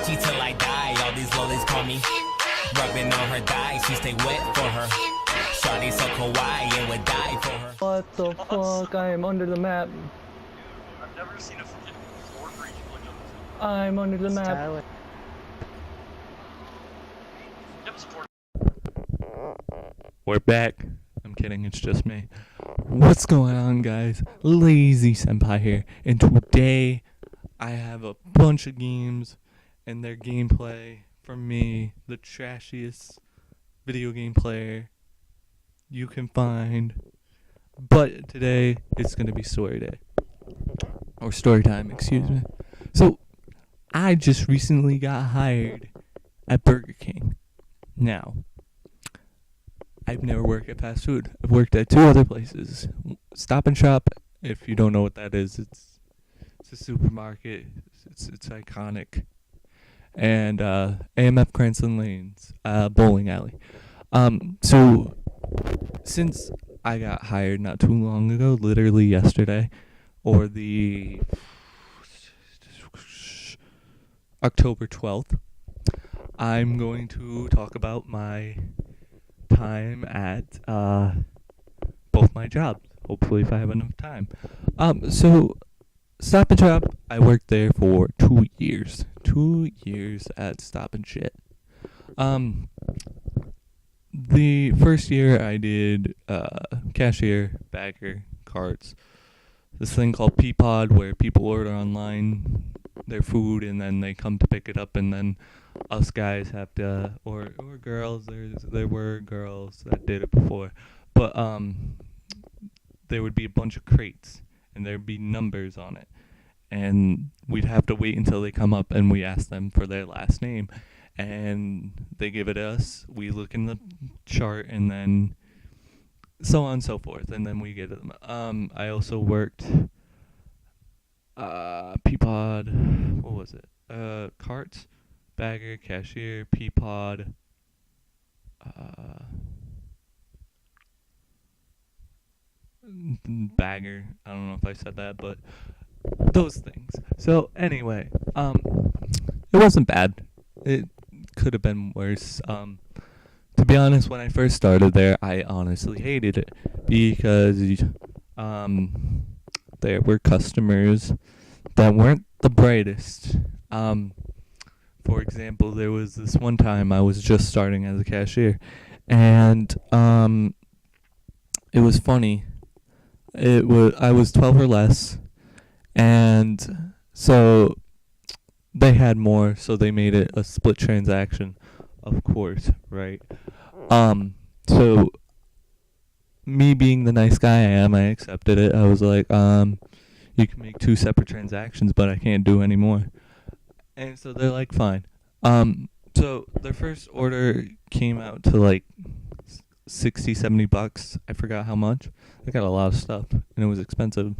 Versace till I die. All these lollies call me. Rubbing on her thigh, she stay wet for her. Shawty so kawaii and would die for her. What the fuck? I am under the map. I've never seen a Ford region like this. I'm under the map. You have a support. We're back. I'm kidding, it's just me. What's going on, guys? Lazy Senpai here, and today I have a bunch of games and their gameplay from me, the trashiest video game player you can find. But today it's gonna be story day. Or story time, excuse me. So I just recently got hired at Burger King. Now, I've never worked at fast food. I've worked at two other places. Stop and Shop, if you don't know what that is, it's a supermarket. It's iconic. And AMF Cranston Lanes, bowling alley. So since I got hired not too long ago, literally yesterday, or the October 12th, I'm going to talk about my time at both my jobs. Hopefully, if I have enough time. So Stop and Shop, I worked there for 2 years. 2 years at Stop and Shit. The first year I did cashier, bagger, carts. This thing called Peapod, where people order online their food and then they come to pick it up, and then us guys have to, or girls. There were girls that did it before, but there would be a bunch of crates and there'd be numbers on it, and we'd have to wait until they come up and we ask them for their last name, and they give it us. We look in the chart, and then so on and so forth, and then we get them. I also worked Peapod. What was it? Carts, bagger, cashier, Peapod. Bagger. I don't know if I said that, but those things. So anyway, it wasn't bad. It could have been worse. To be honest, when I first started there, I honestly hated it because there were customers that weren't the brightest. For example, there was this one time I was just starting as a cashier, and it was funny. I was 12 or less, and so they had more, so they made it a split transaction, of course, right? So me being the nice guy I am, I accepted it. I was like, you can make 2 separate transactions, but I can't do any more. And so they're like, fine. So their first order came out to like $60-$70. I forgot how much. They got a lot of stuff, and it was expensive.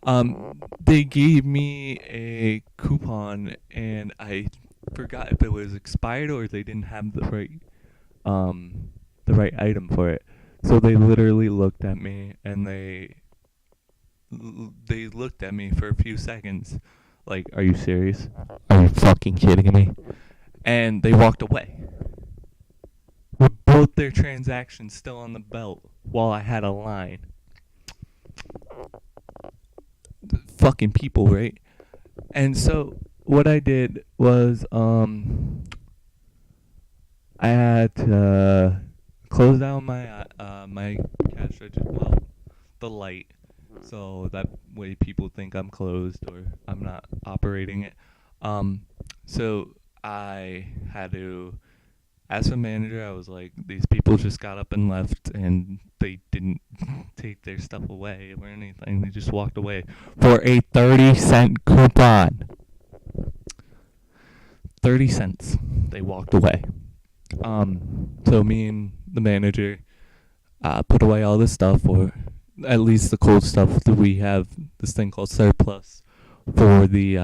They gave me a coupon, and I forgot if it was expired or they didn't have the right item for it. So they literally looked at me, and they looked at me for a few seconds, like, "Are you serious? Are you fucking kidding me?" And they walked away with both their transactions still on the belt while I had a line. Fucking people, right? And so what I did was I had to close down my my cash register, well, the light, so that way people think I'm closed or I'm not operating it. So I had to ask the manager. I was like, these people just got up and left, and they didn't take their stuff away or anything. They just walked away for a 30-cent coupon. 30 cents. They walked away. So me and the manager put away all this stuff, or at least the cold stuff. That we have this thing called surplus for the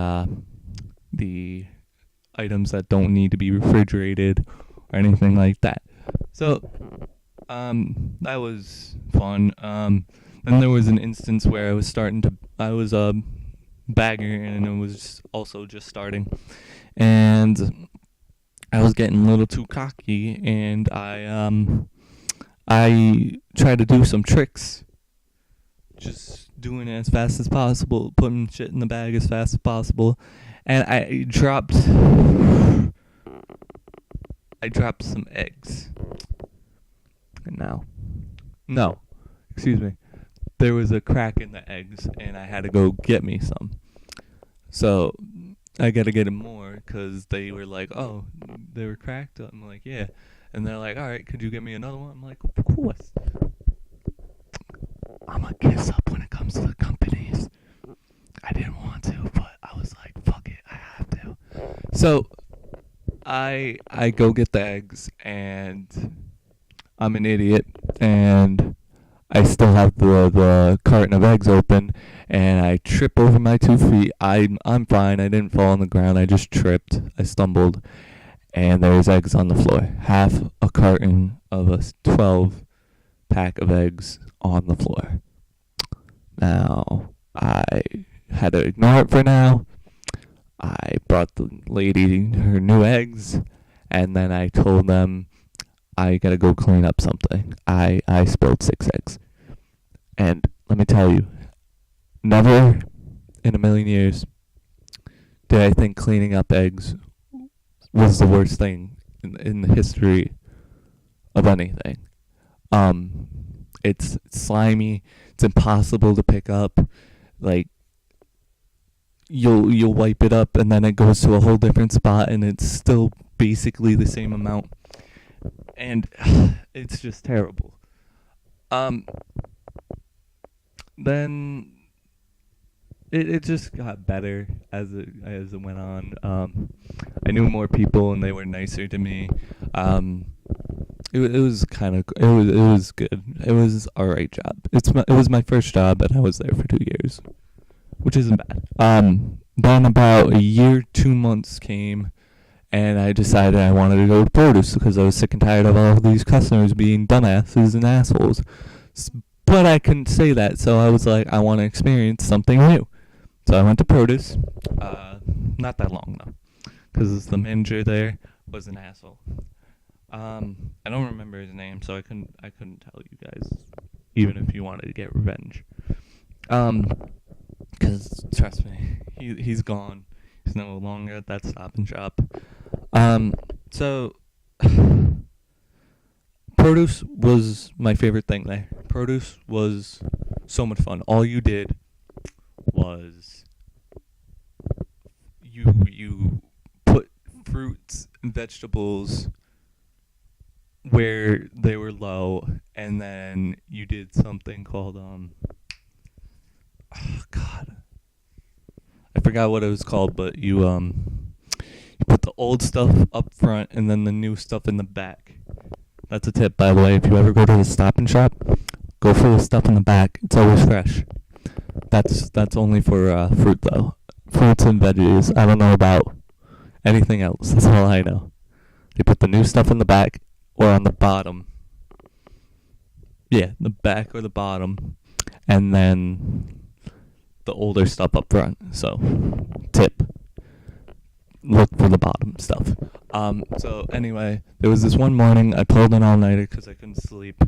items that don't need to be refrigerated or anything like that. So that was fun. Then there was an instance where I was a bagger, and it was also just starting, and and I was getting a little too cocky, and I tried to do some tricks, just doing it as fast as possible, putting shit in the bag as fast as possible, and I dropped some eggs. And no, excuse me. There was a crack in the eggs, and I had to go get me some. So I gotta get them more, because they were like, oh, they were cracked? I'm like, yeah. And they're like, alright, could you get me another one? I'm like, of course. I'm a kiss up when it comes to the companies. I didn't want to, but I was like, fuck it, I have to. So I go get the eggs, and I'm an idiot, and I still have the carton of eggs open, and I trip over my 2 feet. I'm fine. I didn't fall on the ground. I just tripped. I stumbled, and there's eggs on the floor. Half a carton of a 12 pack of eggs on the floor. Now, I had to ignore it for now. I brought the lady her new eggs, and then I told them I gotta go clean up something. I spilled 6 eggs. And let me tell you, never in a million years did I think cleaning up eggs was the worst thing in the history of anything. It's slimy. It's impossible to pick up. Like, you'll wipe it up, and then it goes to a whole different spot, and it's still basically the same amount. And it's just terrible. Then it just got better as it went on. I knew more people, and they were nicer to me. It was kind of it was good. It was alright job. It was my first job, and I was there for 2 years, which isn't bad. Then about a year, 2 months came, and I decided I wanted to go to produce because I was sick and tired of all of these customers being dumbasses and assholes. But I couldn't say that, so I was like, I want to experience something new. So I went to produce. Not that long though, because the manager there was an asshole. I don't remember his name, so I couldn't tell you guys, even if you wanted to get revenge. Because trust me, he's gone. He's no longer at that Stop and Shop. So produce was my favorite thing there. Produce was so much fun. All you did was you put fruits and vegetables where they were low, and then you did something called oh God, I forgot what it was called, but you put the old stuff up front and then the new stuff in the back. That's a tip, by the way. If you ever go to the Stop and Shop, go for the stuff in the back. It's always fresh. That's only for fruit though. Fruits and veggies. I don't know about anything else. That's all I know. They put the new stuff in the back or on the bottom. Yeah, the back or the bottom, and then the older stuff up front. So, tip: look for the bottom stuff. So anyway, there was this one morning I pulled an all-nighter because I couldn't sleep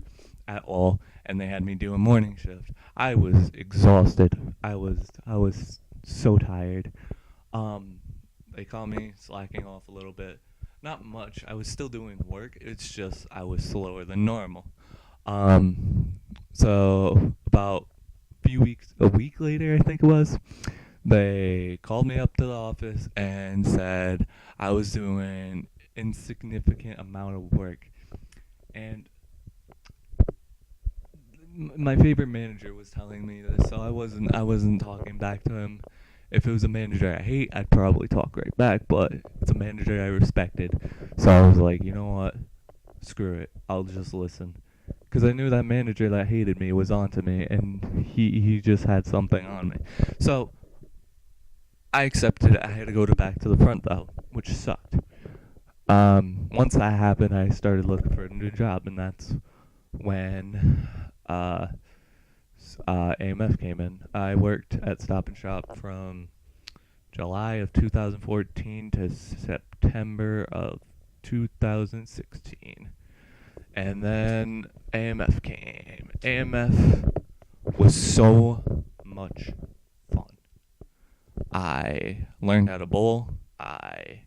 at all, and they had me do a morning shift. I was exhausted. I was so tired. They called me slacking off a little bit. Not much. I was still doing work. It's just I was slower than normal. So about a week later, I think it was, they called me up to the office and said I was doing insignificant amount of work. And my favorite manager was telling me this, so I wasn't talking back to him. If it was a manager I hate, I'd probably talk right back, but it's a manager I respected. So I was like, you know what? Screw it. I'll just listen. Because I knew that manager that hated me was onto me, and he just had something on me. So I accepted it. I had to go back to the front, though, which sucked. Once that happened, I started looking for a new job, and that's when AMF came in. I worked at Stop and Shop from July of 2014 to September of 2016. And then AMF came. AMF was so much fun. I learned how to bowl. I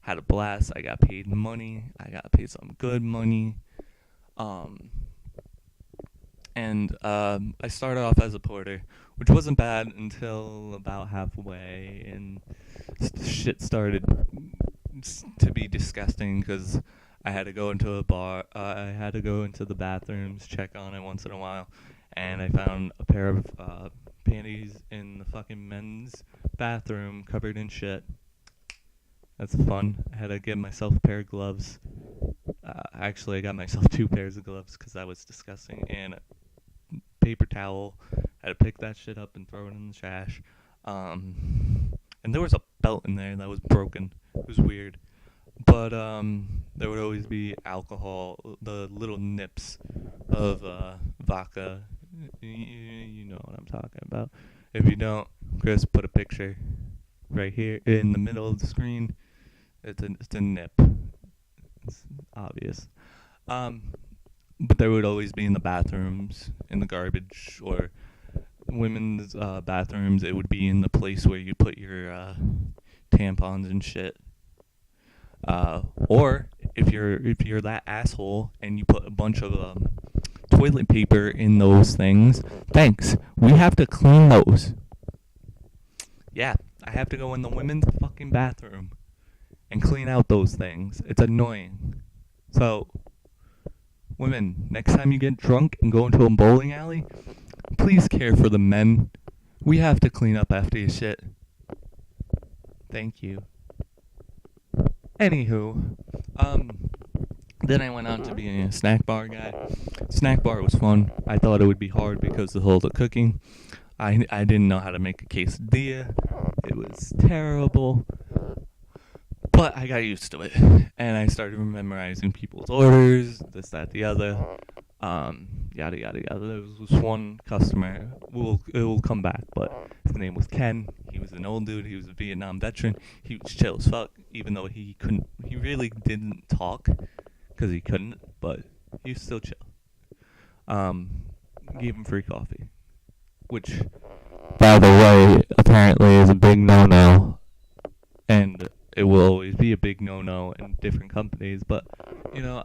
had a blast. I got paid money. I got paid some good money. I started off as a porter, which wasn't bad until about halfway, and shit started to be disgusting because I had to go into a bar. I had to go into the bathrooms, check on it once in a while, and I found a pair of panties in the fucking men's bathroom covered in shit. That's fun. I had to get myself a pair of gloves. Actually, I got myself 2 pairs of gloves because that was disgusting. And a paper towel. I had to pick that shit up and throw it in the trash. And there was a belt in there that was broken. It was weird. But there would always be alcohol, the little nips of vodka. You know what I'm talking about. If you don't, Chris, put a picture right here in the middle of the screen. It's a nip. It's obvious. But there would always be in the bathrooms, in the garbage, or women's bathrooms. It would be in the place where you put your tampons and shit. Or if you're that asshole and you put a bunch of toilet paper in those things, thanks. We have to clean those. Yeah, I have to go in the women's fucking bathroom and clean out those things. It's annoying. So, women, next time you get drunk and go into a bowling alley, please care for the men. We have to clean up after your shit. Thank you. Anywho, then I went on to being a snack bar guy. Snack bar was fun. I thought it would be hard because of all the cooking. I didn't know how to make a quesadilla. It was terrible. But I got used to it. And I started memorizing people's orders, this, that, the other. Yada, yada, yada. There was one customer. It will come back, but his name was Ken. He was an old dude. He was a Vietnam veteran. He was chill as fuck, even though he really didn't talk because he couldn't, but he was still chill. Gave him free coffee, which, by the way, apparently is a big no-no, and it will always be a big no-no in different companies, but,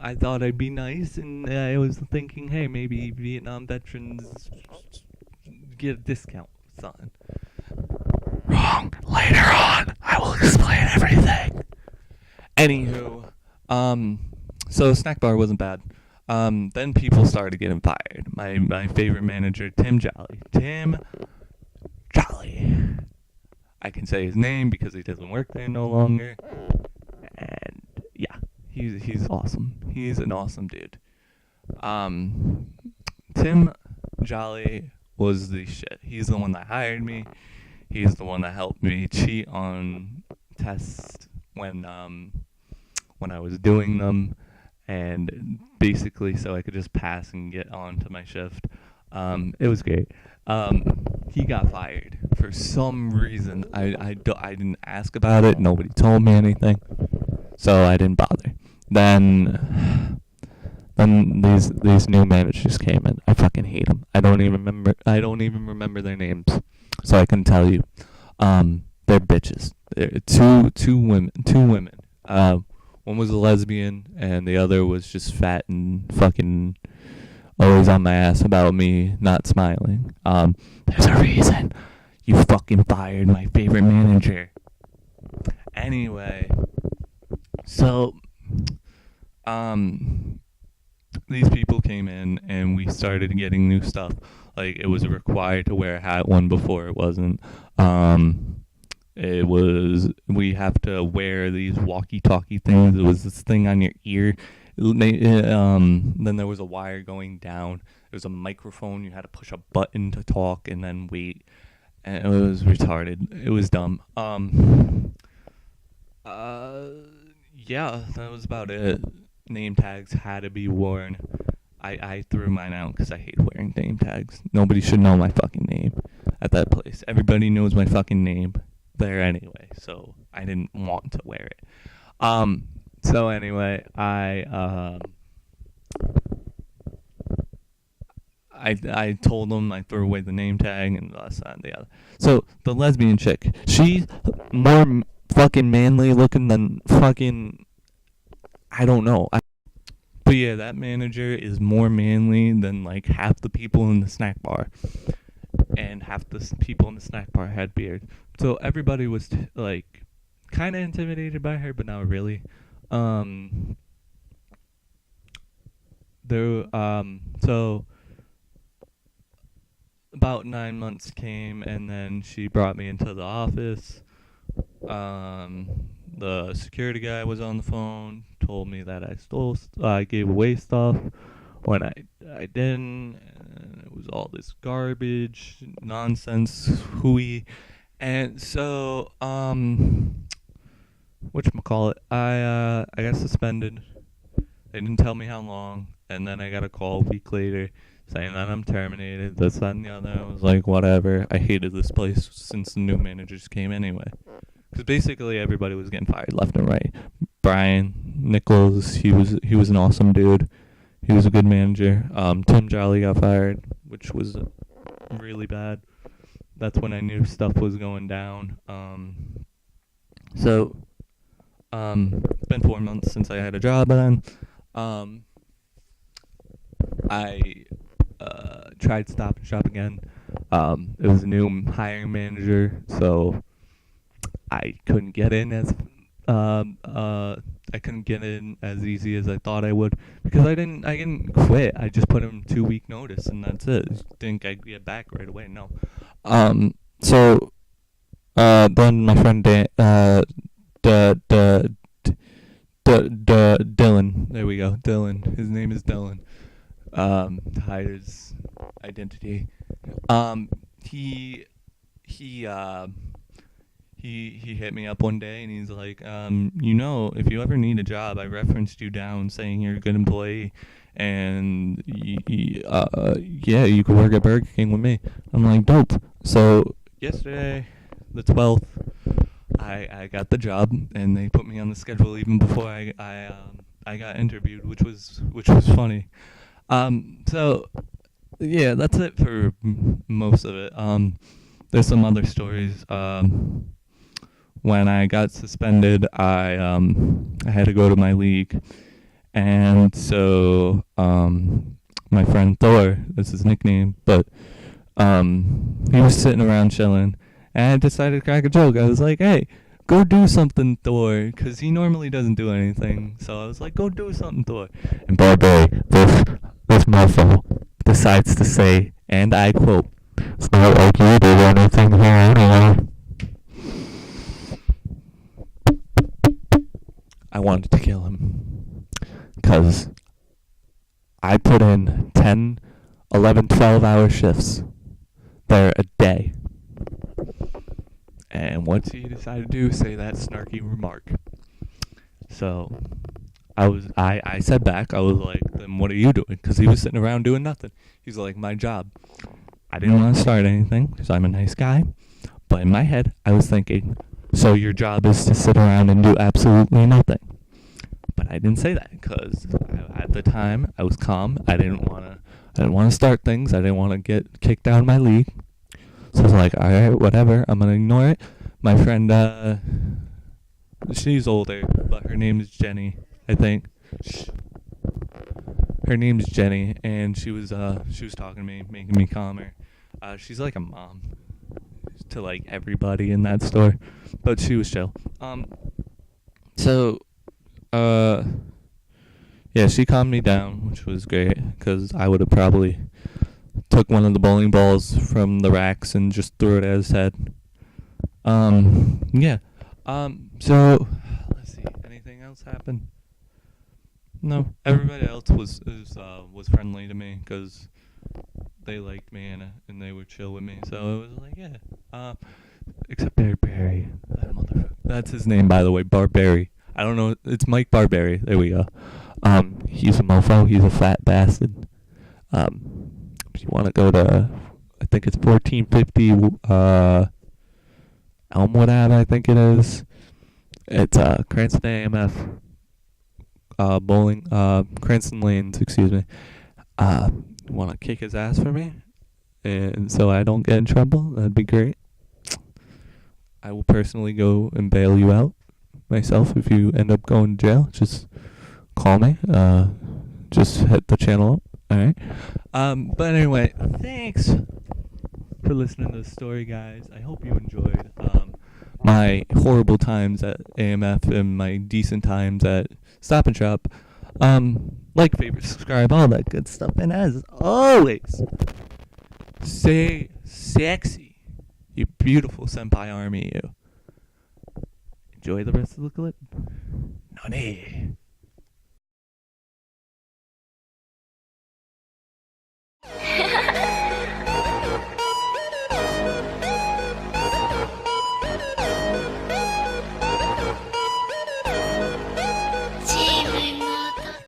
I thought I'd be nice, and I was thinking, hey, maybe Vietnam veterans get a discount or something. Wrong. Later on, I will explain everything. Anywho, so snack bar wasn't bad. Then people started getting fired. My favorite manager, Tim Jolly. Tim Jolly. I can say his name because he doesn't work there no longer. And yeah, he's awesome. He's an awesome dude. Tim Jolly was the shit. He's the one that hired me. He's the one that helped me cheat on tests when I was doing them, and basically so I could just pass and get on to my shift. It was great. He got fired for some reason. I didn't ask about it. Nobody told me anything, so I didn't bother. Then these new managers came in. I fucking hate them. I don't even remember their names, so I can tell you. They're bitches. They're two women. One was a lesbian, and the other was just fat and fucking always on my ass about me not smiling. There's a reason you fucking fired my favorite manager. Anyway, so, these people came in, and we started getting new stuff. Like, it was required to wear a hat one before it wasn't. We have to wear these walkie-talkie things. It was this thing on your ear. Then there was a wire going down. There was a microphone. You had to push a button to talk and then wait. And it was retarded. It was dumb. Yeah, that was about it. Name tags had to be worn. I threw mine out because I hate wearing name tags. Nobody should know my fucking name at that place. Everybody knows my fucking name. there anyway, so I didn't want to wear it. So anyway, I told them I threw away the name tag and this, that, and the other. So the lesbian chick, she's more fucking manly looking than fucking, I don't know. But yeah, that manager is more manly than like half the people in the snack bar, and half the people in the snack bar had beard. So everybody was like kind of intimidated by her, but not really. So about 9 months came, and then she brought me into the office. The security guy was on the phone, told me that I gave away stuff when I didn't, and it was all this garbage, nonsense, hooey, and so, whatchamacallit, I got suspended. They didn't tell me how long, and then I got a call a week later saying that I'm terminated, this, that, and the other. I was like, whatever. I hated this place since the new managers came anyway. Because basically everybody was getting fired left and right. Brian Nichols, he was an awesome dude. He was a good manager. Tim Jolly got fired, which was really bad. That's when I knew stuff was going down. It's been 4 months since I had a job then. I tried Stop and Shop again. It was a new hiring manager, so I couldn't get in as easy as I thought I would, because I didn't quit. I just put him 2-week notice and that's it. Didn't get back right away. No. Then my friend Dylan. There we go. Dylan. His name is Dylan. Hide his identity. He hit me up one day and he's like, if you ever need a job, I referenced you down saying you're a good employee, and you could work at Burger King with me. I'm like, dope. So yesterday, the 12th, I got the job, and they put me on the schedule even before I got interviewed, which was funny. So yeah, that's it for most of it. There's some other stories. When I got suspended, I had to go to my league, and so my friend Thor, that's his nickname, but he was sitting around chilling, and I decided to crack a joke. I was like, hey, go do something, Thor, because he normally doesn't do anything. So I was like, go do something, Thor. And Barbary, this mofo decides to say, and I quote, it's not like you did anything here anyway. I wanted to kill him, because I put in 10, 11, 12-hour shifts there a day. And what's he decided to do? Say that snarky remark. So I said back, I was like, then what are you doing? Because he was sitting around doing nothing. He's like, my job. I didn't want to start anything because I'm a nice guy. But in my head, I was thinking, so your job is to sit around and do absolutely nothing. But I didn't say that because at the time I was calm. I didn't want to start things. I didn't want to get kicked out of my league. So I was like, all right, whatever. I'm gonna ignore it. My friend, she's older, but her name is Jenny, I think. Her name is Jenny, and she was talking to me, making me calmer. She's like a mom to like everybody in that store, but she was chill. Yeah, she calmed me down, which was great, because I would have probably took one of the bowling balls from the racks and just threw it at his head. So let's see, anything else happen? No, everybody else was friendly to me because they liked me and they were chill with me. So it was like, yeah. Except Barry, that motherfucker. That's his name, by the way, Barbary. I don't know. It's Mike Barbary. There we go. He's a mofo. He's a fat bastard. If you want to go to, I think it's 1450 Elmwood Ave, I think it is. It's Cranston AMF bowling, Cranston Lanes, excuse me. Want to kick his ass for me, and so I don't get in trouble? That'd be great. I will personally go and bail you out myself if you end up going to jail. Just call me. Just hit the channel up. All right. But anyway, thanks for listening to the story, guys. I hope you enjoyed my horrible times at AMF and my decent times at Stop and Shop. Like, favorite, subscribe, all that good stuff. And as always, stay sexy, you beautiful senpai army, you. Enjoy the rest of the clip. Nani.